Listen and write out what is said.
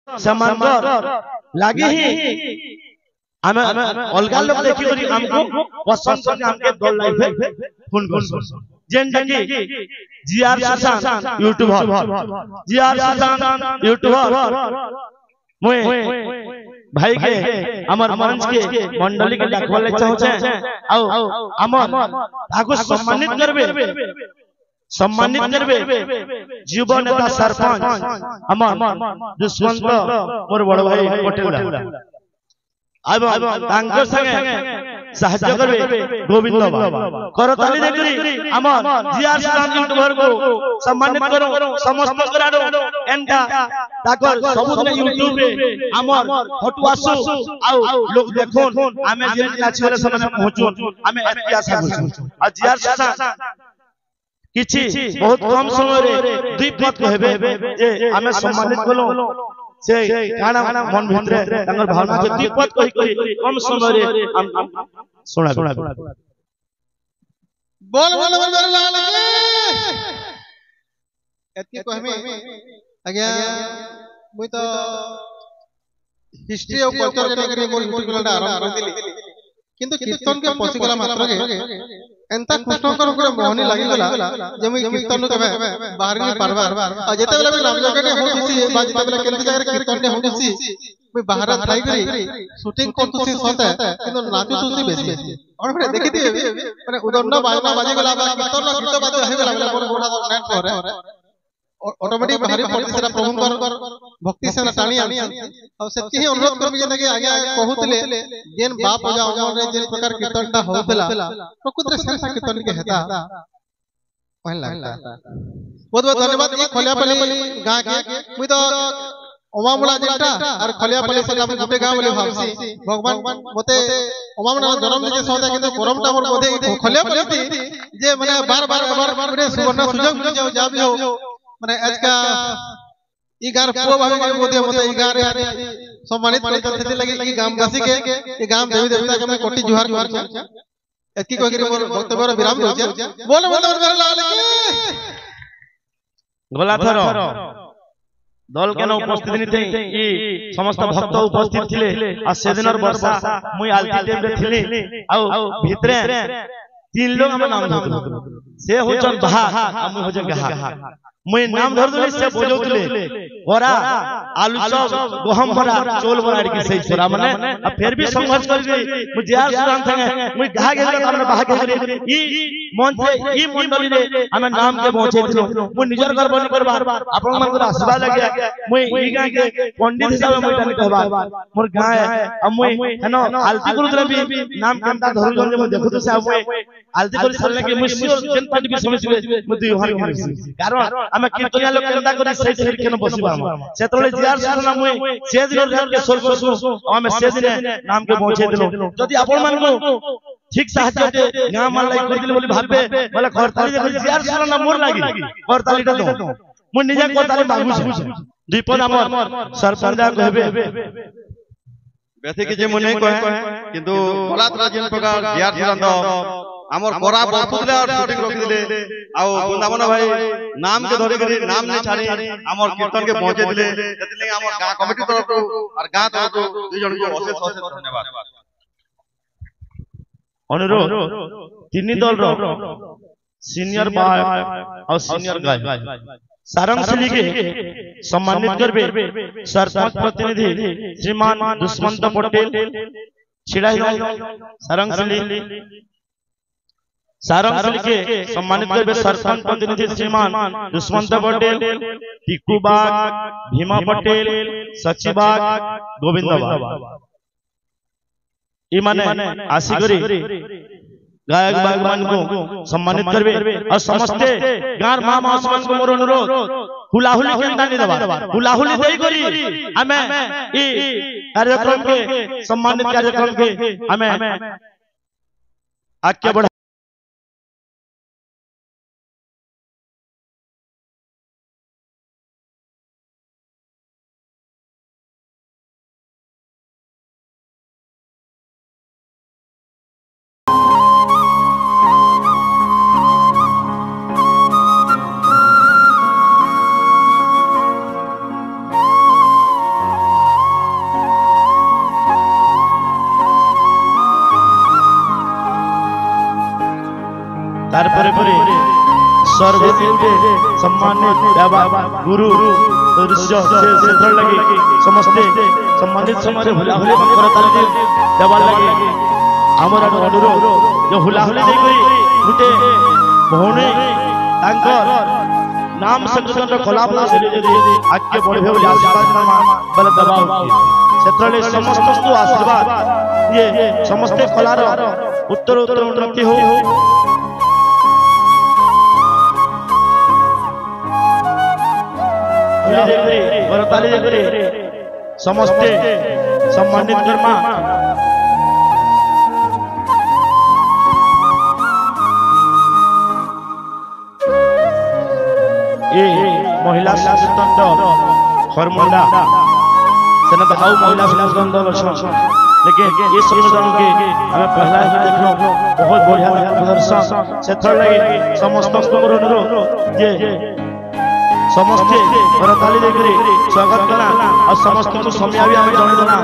समांतर लागे ही हमें अलगा लोग देखी करी हमको पसंद करके हमके दल लाइफ फोन कर जेंटा की GR Sushant YouTuber GR Sushant YouTuber मुए भाई के हमर मंच के मंडली के डाकवाले चाहछे आ हमर ताको सम्मानित करबे जीव नेता सरपंच हमर दुष्मंत मोर बड़ भाई पटेल अब तांकर संगे साहाय्य करबे गोविंद बाबा करताली देखरी हमर जीआर सुशांत यूट्यूबर को सम्मानित करो समस्त कराडो एंटा ताकर सबुदिन यूट्यूब रे हमर फोटो आसु आ लोग देखोन हमें जे नाची वाले समय पहुंचो हमें एती आशा करछु आ जीआर सुशांत किछि बहुत कम समय रे दुई पद कहबे जे हमें सम्मानित कलो से काना मन भितरे तांगर भावना के दुई पद कहि कम समय रे हम सुना बोल लाल के एती कहमे आज्ञा मुई तो हिस्ट्री और कल्चर जने करे मोर यूट्यूब चैनल आरंभ कर दिली किंतु कीर्तन के पछी गला मात्र के एंता कृष्णकर ऊपर मोहनी लागि गला जे मुई कीर्तन के बाहर नहीं पारबा आ जेते बेला नाम जगह होतिसी बा जेते बेला केनती जगह कीर्तन ने होतिसी मुई बाहर थाई करी शूटिंग करतुसी सते किंतु नाचु सुसी बेसी और फिर देखि दिए माने उदंड बाजना बाजे गला बा कीर्तन गीत बाजे हे गला मोर गोडा नेट पर ऑटोमेटिक बाहरी पड़ती सेरा प्रभु कर भक्ति से टाणी आनी और सेति ही अनुरोध करबी जे कि आगे कहउतले जेन बाप जा अमर रे जेन प्रकार कीर्तनटा होतला प्रकृति सेंसा कीर्तन के हेता पहिला बहुत बहुत धन्यवाद ई खलियापल्ली गां के मुई तो ओमामुला जेटा और खलियापल्ली से हम गुटे गां बोले भाबसी भगवान मते ओमामुला जन्म जे सौदा किंतु करमटा मोर बोधे खलियापल्ली जे माने बार बार सुवर्ण सुजोग मिल जा भी हो माने आज का ई गार पुआ भावे के मोदे मते ई गार सम्मानित करते लगे कि गामवासी के ई गाम देवी देवता के मैं कोटि जुहार करछ एतकी कहि के मोर वक्तव्य विराम दो बोल लाल के गला थर दल के न उपस्थित निते ई समस्त भक्त उपस्थित थिले आ सेदिनर वर्षा मुई आलती टाइम रे थिली आ भितरे तीन लोग हम नाम धरु से होचन बहा हम होजन गहा मुई नाम धर दुली से बोलौतले ओरा आलू चप गहम भरा चोल भरा के सही छोरा माने अब फिर भी संघर्ष कर गई मुई जीआर सुशांत संगे मुई गहा गेल हमने बाहा के ई मंच ई मंडली रे हम नाम के पहुंचे दिलो मुई निजर गर्व नहीं करबा आपन मन को आशीर्वाद लगिया मुई ई गां के पंडित हिसाब मुई तने कहबा मोर गां है अब मुई हनो आलती गुरुद्र भी नाम केनता धरु जन मुई देखु तो से मुई आलती गुरु सरले के मुई सियोर जन पार्टी भी समझबे मुई दुई हार करसी कारण हम कीर्तनिया लोग केनता करी सही से केन बसिबा सेतले जीआर सुशांत मुई से दिन रात के स्वर्ग सु हम से दिन नाम के पहुंचे दिलो जदी आपन मन को ठीक साहाय्य दे गां मान लाई कर दिले बोली भाबे बोले खरताली देखि जीआर सुशांत मोर लागि खरताली दो मुई निजे खरताली मागु दीपन हमर सरपंच कहबे बेथि के जे मने कहे किंतु कलात्रा जिन प्रकार जीआर सुशांत हमर कोरा बहुतला शूटिंग रोक दिले आ वृंदावन भाई नाम के धरे करी नाम ने छाड़ी हमर कीर्तन के पहुंचे दिले एतले हमर गां कमिटी तरफ और गां तरफ दुई जन को अशेष धन्यवाद अनुरोध तीन दल रो सीनियर बाय और सीनियर गाय सारंगसिली के सम्मानित करबे सरपंच प्रतिनिधि श्रीमान दुष्मंत पटेल छिड़ाई सारंगसिली के सम्मानित करबे सरपंच प्रतिनिधि श्रीमान दुष्मंत पटेल टिकू बाग भीमा पटेल सची बाग गोविंद बाग ई माने आसी करी गायक बागवान को सम्मानित करबे और समस्त गार मां मासमान को मोर अनुरोध हुलाहुली केनता नि देबा हुलाहुली देई करी हमें ई कार्यक्रम के सम्मानित कार्यक्रम के हमें आगे बढ़ा ପରେ ପରେ सर्वते सम्मानित बाबा गुरु दृश्य से थर लगे समस्ते सम्मानित समय हुला हुली करताल देवार लगे आमर अनुरोध जो हुला हुली दे कोई गुटे भौणे तांकर नाम संकीर्तन कला धीरे धीरे आगे बढ़े बोली आशीर्वाद बल दबा क्षेत्र समस्त को आशीर्वाद ये समस्ते कलार उत्तर उत्तर उन्नति हो समस्ते सम्मानित कर्मा ये महिला संकीर्तन दल हरमंडा सेना तो हाउ महिला संकीर्तन दल लेकिन ये संकीर्तन के हमें पहला ही देखलो बहुत बढ़िया प्रदर्शन से थर लगे समस्त अनुरोध जे समस्ते करताली स्वागत करा और समस्त को समय भी हमें जन देना।